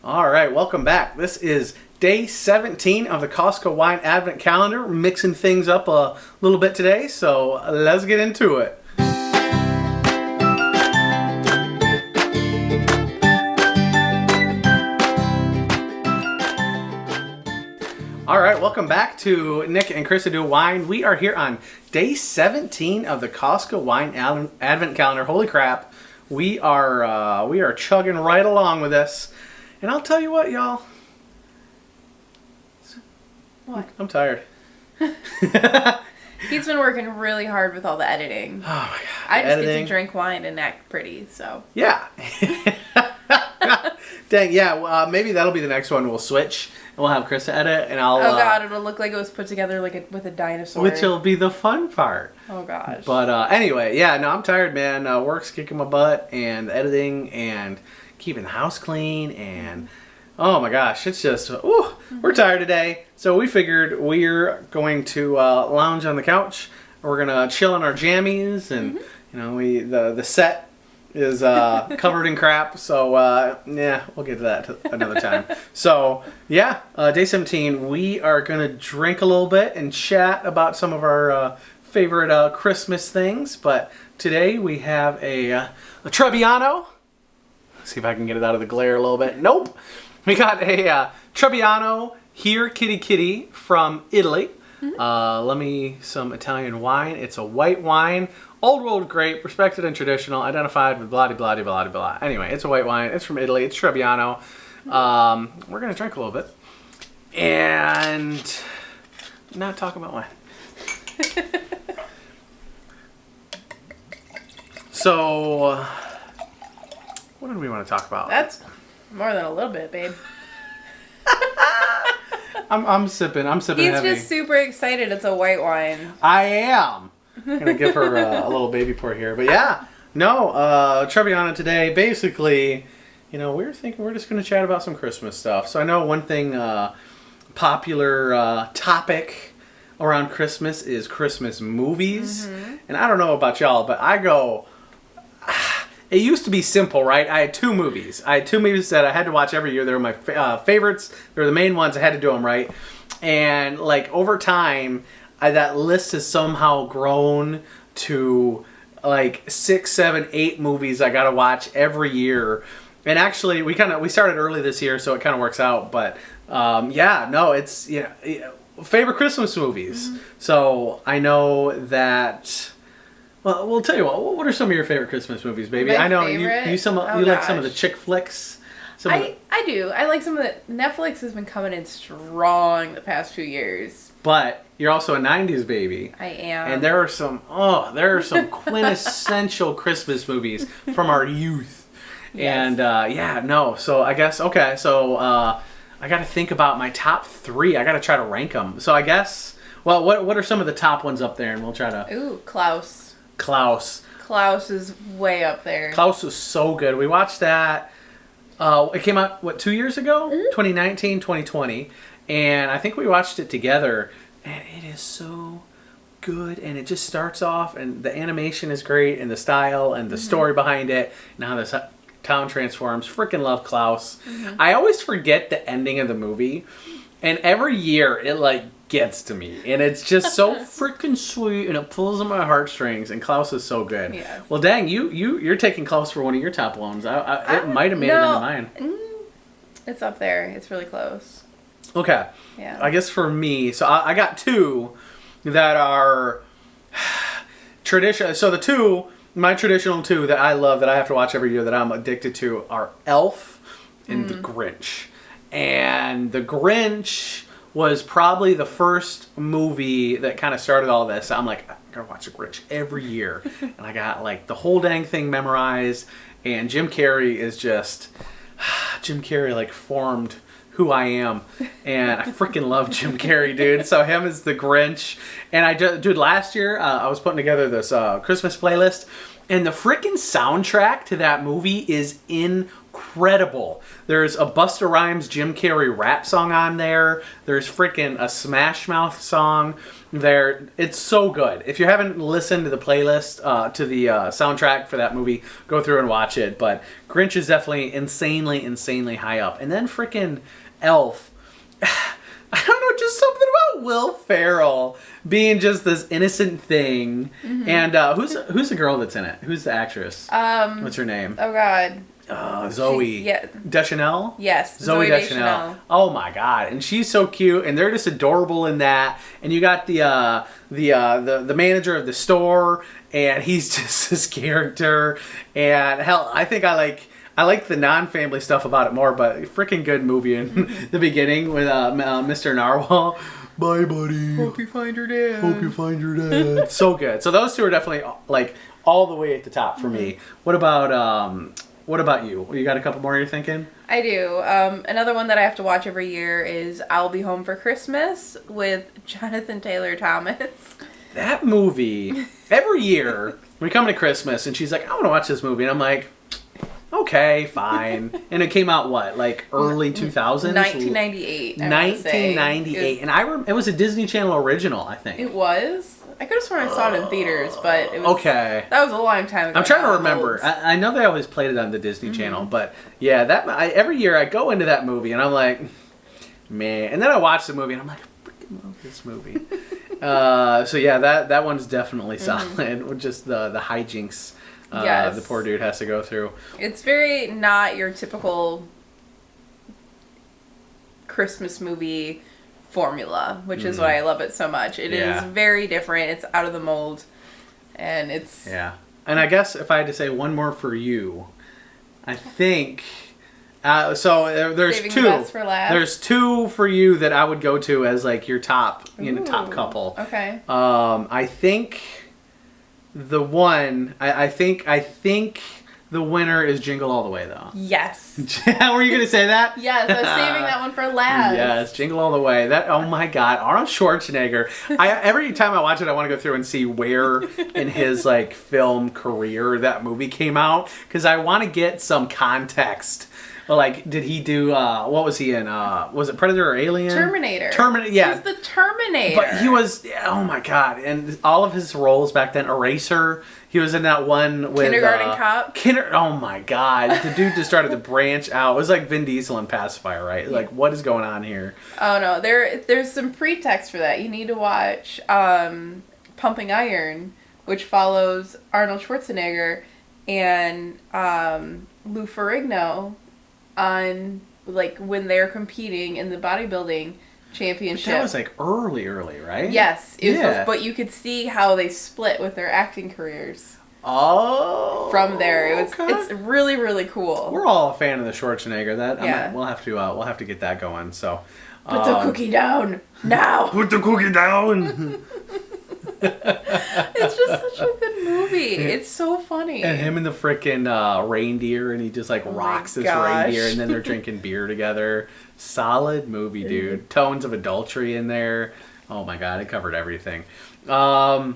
All right, welcome back. This is day 17 of the Costco Wine Advent Calendar. We're mixing things up a little bit today, so let's get into it. All right, welcome back to Nick and Krista Do Wine. We are here on day 17 of the Costco Wine Advent Calendar. Holy crap, we are chugging right along with this. And I'll tell you what, y'all. What? I'm tired. He's been working really hard with all the editing. Oh my god. I just get to drink wine and act pretty, so. Yeah. Dang, yeah, maybe that'll be the next one. We'll switch and we'll have Krista edit and I'll... Oh god, it'll look like it was put together like with a dinosaur. Which will be the fun part. Oh gosh. But anyway, yeah, no, I'm tired, man. Work's kicking my butt and editing and keeping the house clean and... Oh my gosh, it's just... Ooh, we're tired today. So we figured we're going to lounge on the couch. We're going to chill in our jammies and, you know, the set is covered in crap, so yeah, we'll get to that another time. So yeah, day 17, we are gonna drink a little bit and chat about some of our favorite Christmas things. But today we have a Trebbiano. Let's see if I can get it out of the glare a little bit. Nope, we got a Trebbiano here, Kitty Kitty from Italy. Some Italian wine. It's a white wine. Old world grape, respected and traditional, identified with blah blah blah blah blah. Anyway, it's a white wine. It's from Italy. It's Trebbiano. We're gonna drink a little bit and not talk about wine. So, what do we want to talk about? That's more than a little bit, babe. I'm sipping. I'm sipping He's heavy. just super excited. It's a white wine. I am. I'm gonna give her a little baby pour here, but yeah, no, Trebbiano today. Basically, you know, we were thinking we're just gonna chat about some Christmas stuff. So I know one thing, popular topic around Christmas is Christmas movies, and I don't know about y'all, but I go. It used to be simple, right? I had two movies. That I had to watch every year. They were my favorites. They were the main ones. I had to do them right, and like over time. That list has somehow grown to like 6, 7, 8 movies I gotta watch every year. And actually, we started early this year, so it kind of works out. But yeah, no, it's favorite Christmas movies. So I know that. Well, we'll tell you what are some of your favorite Christmas movies, baby? My I know favorite? you like some of the chick flicks. I do. I like some of the... Netflix has been coming in strong the past few years. But you're also a 90s baby. I am. And there are some quintessential Christmas movies from our youth. Yes. And so I guess, okay, so I got to think about my top 3. I got to try to rank them. So I guess, well, what are some of the top ones up there? And we'll try to... Ooh, Klaus. Klaus is way up there. Klaus was so good. We watched that. It came out, 2 years ago? 2019, 2020. And I think we watched it together. And it is so good. And it just starts off. And the animation is great. And the style. And the story behind it. And how this town transforms. Freaking love Klaus. I always forget the ending of the movie. And every year it gets to me. And it's just so freaking sweet. And it pulls on my heartstrings. And Klaus is so good. Yes. Well, dang, you're taking Klaus for one of your top ones. It might have made it into mine. It's up there. It's really close. Okay. Yeah. I guess for me, so I got 2 that are traditional. So my traditional 2 that I love that I have to watch every year that I'm addicted to are Elf and The Grinch. And The Grinch was probably the first movie that kind of started all this. I'm like, I gotta watch The Grinch every year. And I got the whole dang thing memorized. And Jim Carrey is just, Jim Carrey formed who I am, and I freaking love Jim Carrey, dude. So him is the Grinch, and last year I was putting together this Christmas playlist, and the freaking soundtrack to that movie is incredible. incredible. There's a Busta Rhymes, Jim Carrey rap song on there. There's freaking a Smash Mouth song there. It's so good. If you haven't listened to the playlist, to the soundtrack for that movie, go through and watch it. But Grinch is definitely insanely high up. And then freaking Elf. I don't know, just something about Will Ferrell being just this innocent thing. Mm-hmm. And who's the girl that's in it? Who's the actress? What's her name? Oh God. Zoe. Deschanel? Yes. Zoe Deschanel. Oh my God. And she's so cute, and they're just adorable in that. And you got the manager of the store, and he's just this character. And hell, I think I like the non-family stuff about it more, but freaking good movie in the beginning with Mr. Narwhal. Bye, buddy. Hope you find your dad. Hope you find your dad. So good. So those two are definitely like all the way at the top for me. What about you? You got a couple more you're thinking? I do. Another one that I have to watch every year is I'll Be Home for Christmas with Jonathan Taylor Thomas. That movie, every year we come to Christmas and she's like, I want to watch this movie. And I'm like, okay, fine. And it came out what, like early 2000s? 1998. 1998. And it was a Disney Channel original, I think. It was? I could have sworn I saw it in theaters, but it was... Okay. That was a long time ago. I'm trying to remember. I know they always played it on the Disney Channel, but yeah, every year I go into that movie and I'm like, man. And then I watch the movie and I'm like, I freaking love this movie. So yeah, that one's definitely solid. With just the hijinks the poor dude has to go through. It's very not your typical Christmas movie formula, which is why I love it so much. It is very different. It's out of the mold, and it's... Yeah. And I guess if I had to say one more for you, I think... there's Saving two. The best for last. There's two for you that I would go to as like your top, top couple. Okay. I think the one... I think the winner is Jingle All the Way, though. Yes. Were you going to say that? Yes, I was saving that one for last. Yes, Jingle All the Way. That, oh my God, Arnold Schwarzenegger. Every time I watch it, I want to go through and see where in his like film career that movie came out, because I want to get some context. Like, did he do, what was he in? Was it Predator or Alien? Terminator. Yeah. He was the Terminator. But he was, oh my God. And all of his roles back then, Eraser, he was in that one with... Kindergarten Cop. Oh my God. The dude just started to branch out. It was like Vin Diesel and Pacifier, right? Yeah. Like, what is going on here? Oh no, there's some pretext for that. You need to watch Pumping Iron, which follows Arnold Schwarzenegger and Lou Ferrigno on like when they're competing in the bodybuilding championship. But that was like early, right? Yes. But you could see how they split with their acting careers. Oh. From there. It's really, really cool. We're all a fan of the Schwarzenegger. We'll have to get that going. So put the cookie down now. Put the cookie down. It's just such a good movie. It's so funny. And him and the frickin' reindeer, and he just like rocks this reindeer, and then they're drinking beer together. Solid movie, dude. Tones of adultery in there. Oh my God, it covered everything. I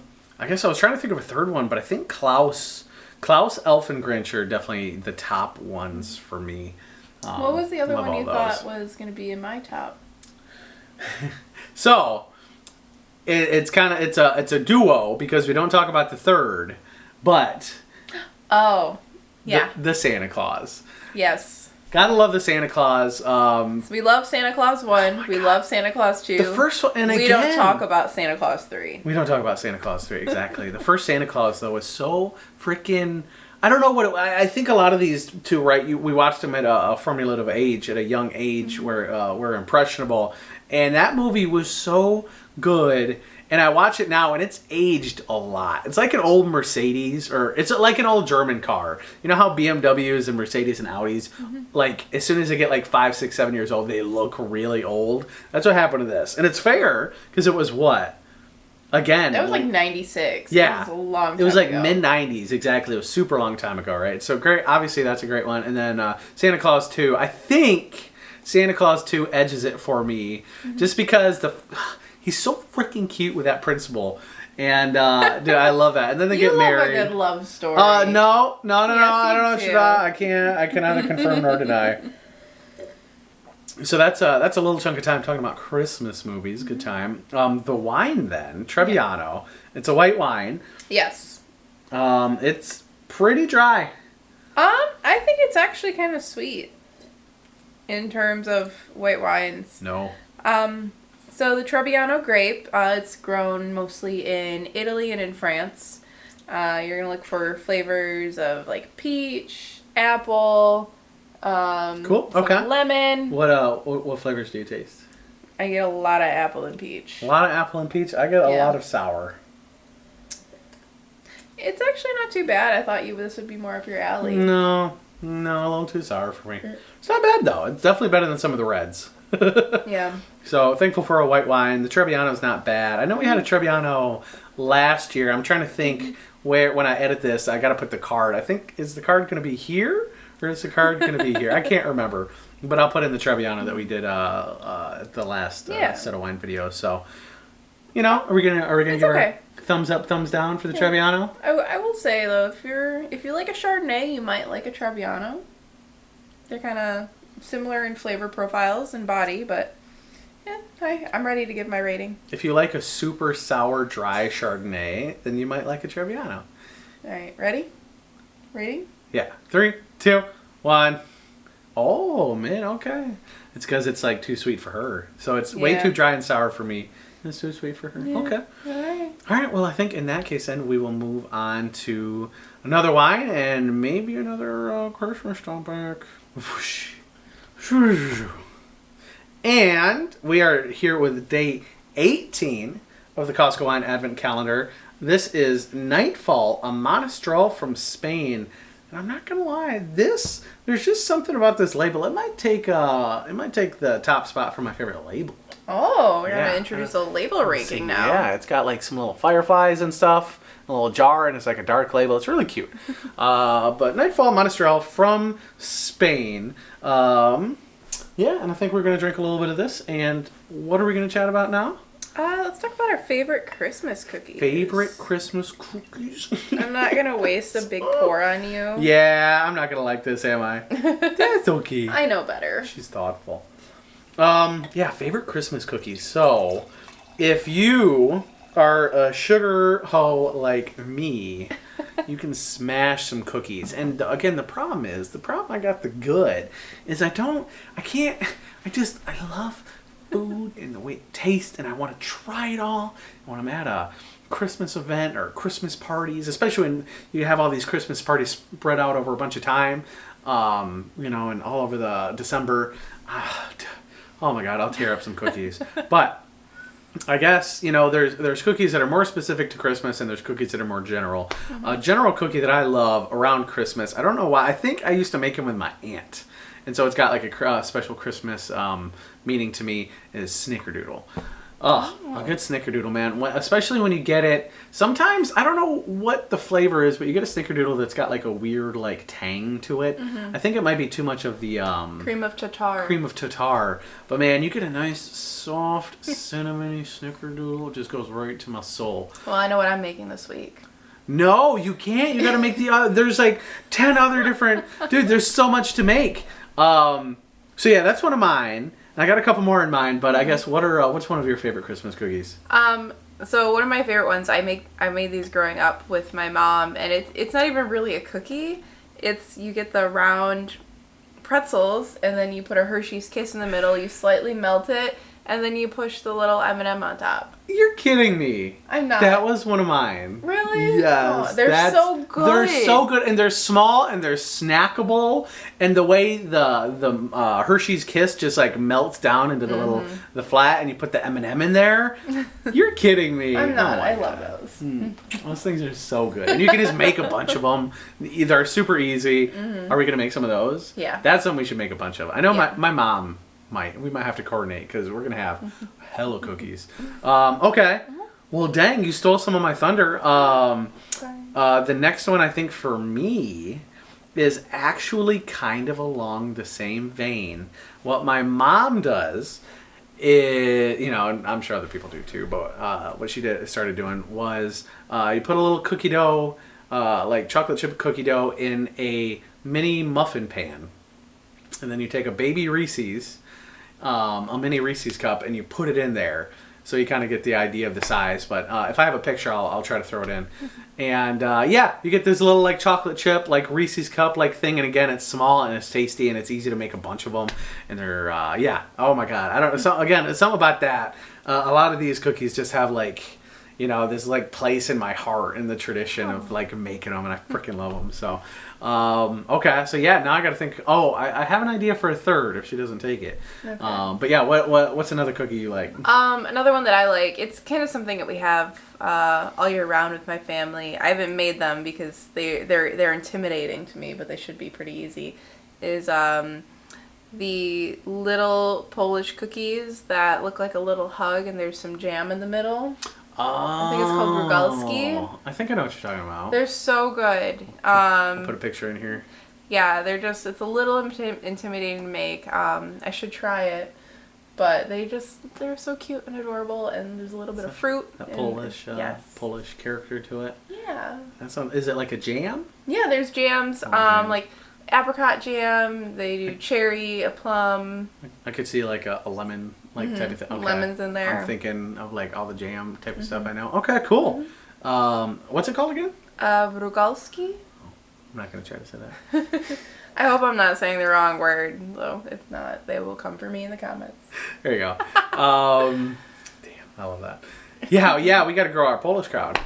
guess I was trying to think of a third one, but I think Klaus, Elf, and Grinch are definitely the top ones for me. What was the other one you thought was going to be in my top? So... It's a duo because we don't talk about the third, but oh yeah, the Santa Claus. Yes, gotta love the Santa Claus. So we love Santa Claus 1. We love Santa Claus 2. The first one, and we don't talk about Santa Claus 3. We don't talk about Santa Claus 3 exactly. The first Santa Claus though was so freaking. I don't know what I think a lot of these two, right? We watched them at a formulative age, at a young age, where we're impressionable, and that movie was so good. And I watch it now, and it's aged a lot. It's like an old Mercedes, or it's like an old German car. You know how BMWs and Mercedes and Audis, like, as soon as they get like 5, 6, 7 years old, they look really old? That's what happened to this. And it's fair, because it was what? Again. That was like 96. Yeah. It was a long time ago. It was like mid-90s, exactly. It was super long time ago, right? So great. Obviously, that's a great one. And then Santa Claus 2. I think Santa Claus 2 edges it for me, just because he's so freaking cute with that principal. And dude, I love that. And then they get married. You love a good love story. No. Yes, I don't know, you do. Shada. I can neither confirm nor deny. So that's a little chunk of time talking about Christmas movies. Good time. The wine then, Trebbiano. It's a white wine. Yes. It's pretty dry. I think it's actually kind of sweet in terms of white wines. No. So the Trebbiano grape, it's grown mostly in Italy and in France. You're gonna look for flavors of like peach, apple, Cool. some Okay. lemon. What flavors do you taste? I get a lot of apple and peach. A lot of apple and peach. I get a Yeah. lot of sour. It's actually not too bad. I thought this would be more up your alley. No, a little too sour for me. It's not bad though. It's definitely better than some of the reds. Yeah. So thankful for a white wine. The Trebbiano's not bad. I know we had a Trebbiano last year. I'm trying to think when I edit this, I got to put the card. I think, is the card going to be here or is the card going to be here? I can't remember. But I'll put in the Trebbiano that we did at the last set of wine videos. So, are we gonna give her a thumbs up, thumbs down for the Trebbiano? I will say though, if you like a Chardonnay, you might like a Trebbiano. They're kind of similar in flavor profiles and body, but yeah, I'm ready to give my rating. If you like a super sour, dry Chardonnay, then you might like a Trebbiano. All right, ready? Rating? Yeah. 3, 2, 1. Oh, man, okay. It's because it's like too sweet for her. So it's way too dry and sour for me. It's too sweet for her. Yeah. Okay. All right. Well, I think in that case, then we will move on to another wine and maybe another Christmas topic. And we are here with day 18 of the Costco Wine Advent Calendar. This is Nightfall, a Monestrel from Spain. And I'm not gonna lie, there's just something about this label. It might take the top spot for my favorite label. Oh, we're gonna introduce a label ranking now. Yeah, it's got like some little fireflies and stuff, a little jar, and it's like a dark label. It's really cute. But Nightfall Monestrel from Spain. Yeah, and I think we're gonna drink a little bit of this. And what are we gonna chat about now? Let's talk about our favorite Christmas cookies. Favorite Christmas cookies? I'm not gonna waste a big pour on you. Yeah, I'm not gonna like this, am I? That's okay. I know better. She's thoughtful. Yeah, favorite Christmas cookies. So, if you are a sugar hoe like me, you can smash some cookies. And again, the problem I got the good is I love food and the way it tastes, and I want to try it all. When I'm at a Christmas event or Christmas parties, especially when you have all these Christmas parties spread out over a bunch of time, and all over the December. Oh my God, I'll tear up some cookies. But I guess, there's cookies that are more specific to Christmas and there's cookies that are more general. A general cookie that I love around Christmas, I don't know why, I think I used to make them with my aunt. And so it's got like a special Christmas meaning to me, is Snickerdoodle. Oh, a good Snickerdoodle, man. Especially when you get it. Sometimes, I don't know what the flavor is, but you get a Snickerdoodle that's got like a weird like tang to it. I think it might be too much of the cream of tartar. But man, you get a nice, soft, cinnamony Snickerdoodle. It just goes right to my soul. Well, I know what I'm making this week. No, you can't. You got to make the there's like 10 other different. Dude, there's so much to make. So yeah, that's one of mine. I got a couple more in mind, but I guess what's one of your favorite Christmas cookies? So one of my favorite ones, I made these growing up with my mom, and it's not even really a cookie. You get the round pretzels, and then you put a Hershey's Kiss in the middle, you slightly melt it, and then you push the little M&M on top. You're kidding me. I'm not. That was one of mine. Really? Yes. Oh, they're so good. They're so good, and they're small, and they're snackable, and the way the Hershey's Kiss just like melts down into the flat, and you put the M&M in there. You're kidding me. I'm not. I love those. Those things are so good, and you can just make a bunch of them. They're super easy. Are we gonna make some of those? Yeah. That's something we should make a bunch of. I know my mom. We might have to coordinate because we're gonna have hella cookies. Okay. Well, dang, you stole some of my thunder. The next one I think for me is actually kind of along the same vein. What my mom does you know, and I'm sure other people do too, but what she started doing was you put a little cookie dough, like chocolate chip cookie dough, in a mini muffin pan, and then you take a baby Reese's, a mini Reese's cup, and you put it in there. So you kind of get the idea of the size, but if I have a picture, I'll try to throw it in. And yeah, you get this little like chocolate chip, like Reese's cup like thing, and again, it's small and it's tasty and it's easy to make a bunch of them. And they're yeah, oh my god, I don't know. So again, it's something about that. A lot of these cookies just have like, you know, this like place in my heart in the tradition of like making them, and I freaking love them. So okay, so yeah, now I got to think. Oh, I have an idea for a third if she doesn't take it. Okay. But yeah, what's another cookie you like? Another one that I like. It's kind of something that we have all year round with my family. I haven't made them because they're intimidating to me, but they should be pretty easy. Is the little Polish cookies that look like a little hug and there's some jam in the middle. I think it's called Brugalski. I think I know what you're talking about. They're so good. I'll put a picture in here. Yeah, it's a little intimidating to make. I should try it. But they're so cute and adorable, and there's a little bit of fruit. A Polish, yes. Polish character to it. Yeah. Is it like a jam? Yeah, there's jams, like apricot jam, they do cherry, a plum. I could see like a lemon type of thing. Okay. Lemons in there. I'm thinking of like all the jam type of stuff I know. Okay, cool. What's it called again? Brugalski. I'm not going to try to say that. I hope I'm not saying the wrong word, though. If not, they will come for me in the comments. There you go. Damn, I love that. Yeah, we got to grow our Polish crowd.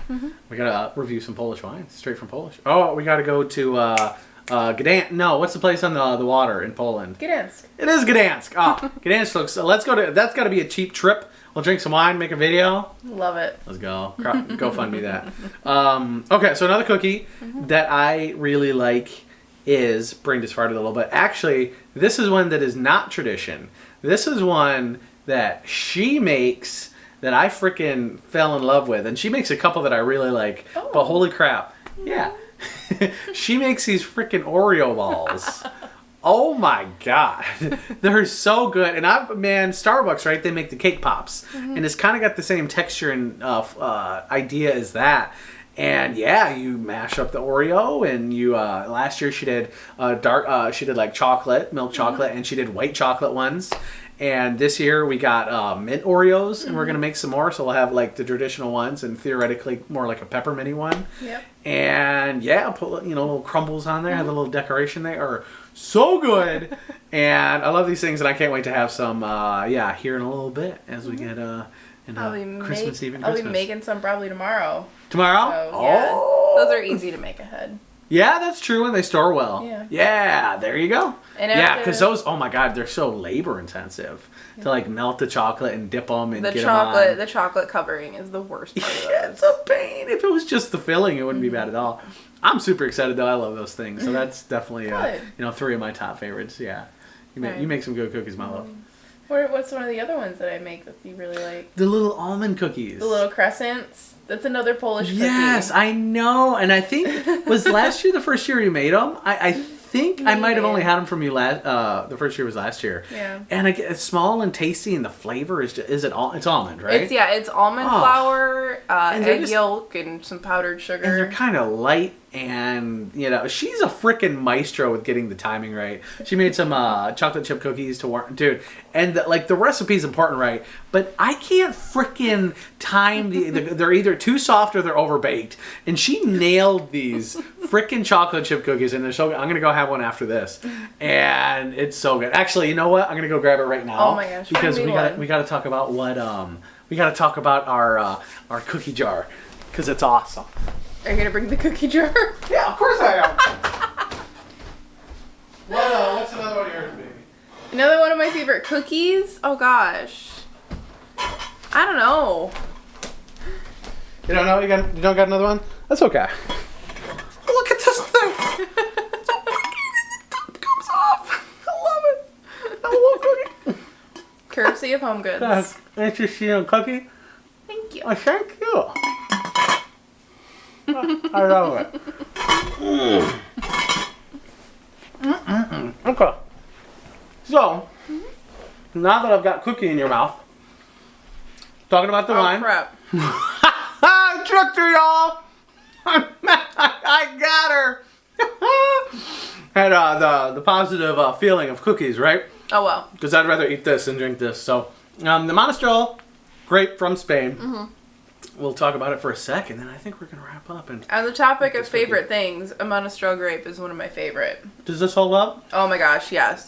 We got to review some Polish wines, straight from Polish. Oh, we got to go to Gdansk. No, what's the place on the water in Poland? Gdansk. It is Gdansk. Oh, Gdansk looks. Let's go to. That's got to be a cheap trip. We'll drink some wine, make a video. Love it. Let's go. Go fund me that. Okay, so another cookie that I really like is bring this farther a little bit. Actually, this is one that is not tradition. This is one that she makes that I freaking fell in love with, and she makes a couple that I really like. Oh. But holy crap, yeah, she makes these freaking Oreo balls. Oh my god, they're so good. And Starbucks, right? They make the cake pops, and it's kind of got the same texture and idea as that. And yeah, you mash up the Oreo, and you last year she did she did like chocolate, milk chocolate, and she did white chocolate ones. And this year we got mint Oreos, and we're gonna make some more. So we'll have like the traditional ones, and theoretically more like a pepperminty one. Yep. And yeah, put little crumbles on there, have a little decoration. They are so good, and I love these things, and I can't wait to have some. Here in a little bit as we get Christmas Eve and Christmas. I'll be making some probably tomorrow. Tomorrow? So, yeah, those are easy to make ahead. Yeah, that's true, and they store well. Yeah, there you go. And because those, oh my god, they're so labor intensive to like melt the chocolate and dip them and get them on. The chocolate covering is the worst part of those. It's a pain. If it was just the filling, it wouldn't be bad at all. I'm super excited though. I love those things, so that's definitely 3 of my top favorites. Yeah, you make some good cookies, my love. What's one of the other ones that I make that you really like? The little almond cookies. The little crescents. That's another Polish cookie. Yes, I know. And I think, was last year the first year you made them? I think I might have only had them from you the first year was last year. Yeah. And it's small and tasty, and the flavor is it's almond, right? It's almond flour, egg yolk, and some powdered sugar. And they're kind of light, and she's a freaking maestro with getting the timing right. She made some chocolate chip cookies to warm, dude, and the recipe's important, right? But I can't freaking time they're either too soft or they're overbaked. And she nailed these freaking chocolate chip cookies, and they're so good. I'm gonna go have one after this, and it's so good. Actually, you know what? I'm gonna go grab it right now. Oh my gosh! Because we gotta talk about we gotta talk about our cookie jar, because it's awesome. Are you gonna bring the cookie jar? Yeah, of course I am. What's another one of yours, baby? Another one of my favorite cookies? Oh gosh. I don't know. You don't know? You don't got another one? That's okay. Look at this thing. The top comes off. I love it. I love cookie. Courtesy of Home Goods. That's interesting cookie. Thank you. Oh, thank you. I love it. Okay. So, now that I've got cookie in your mouth, Talking about the wine. Crap. I tricked her, y'all. I got her. Had the positive feeling of cookies, right? Oh, well. Because I'd rather eat this than drink this. So, the Monestrel, grape from Spain. Mm-hmm. We'll talk about it for a second, then I think we're going to wrap up. And On the topic of favorite things, a Monestrel grape is one of my favorite. does this hold up? Oh my gosh, yes.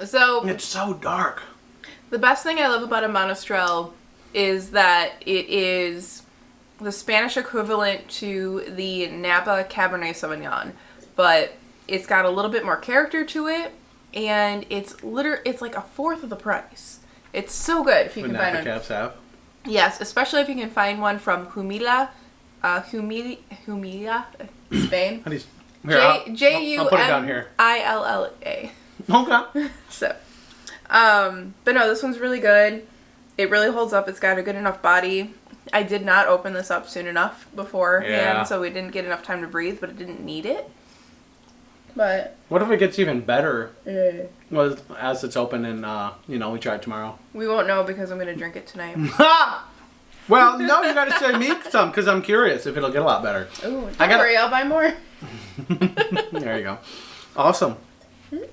So It's so dark. the best thing I love about a Monestrel is that it is the Spanish equivalent to the Napa Cabernet Sauvignon, but it's got a little bit more character to it, and it's like a fourth of the price. It's so good if you What can find Napa one. Cabs have. Yes, especially if you can find one from Humila, Spain. How do you... Here, I'll put it down here. Jumilla. Okay. So, but no, this one's really good. It really holds up. It's got a good enough body. I did not open this up soon enough beforehand, Yeah. so we didn't get enough time to breathe, but it didn't need it. But What if it gets even better as it's open and, we try it tomorrow? we won't know because I'm going to drink it tonight. Well, no, you gotta say me some because I'm curious if it'll get a lot better. Ooh, don't worry, I'll buy more. There you go. Awesome.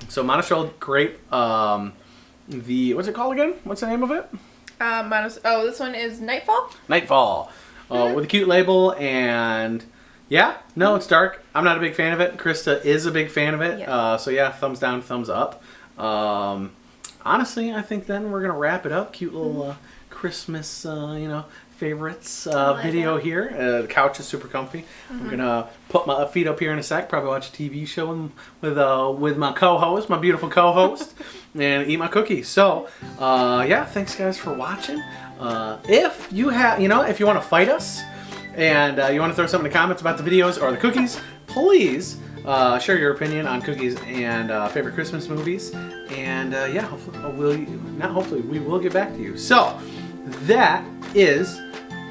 So Monestrel grape. What's it called again? What's the name of it? This one is Nightfall. Nightfall. With a cute label and it's dark. I'm not a big fan of it. Krista is a big fan of it. Yeah. So yeah, thumbs down, thumbs up. Honestly, I think then we're gonna wrap it up. Cute little Christmas, favorites video here. The couch is super comfy. I'm gonna put my feet up here in a sec. Probably watch a TV show with my co-host, my beautiful co-host, and eat my cookies. So, thanks guys for watching. If you have, if you want to fight us and you want to throw something in the comments about the videos or the cookies, please share your opinion on cookies and favorite Christmas movies. And we will get back to you. So that is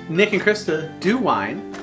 Nick and Krista Do Wine.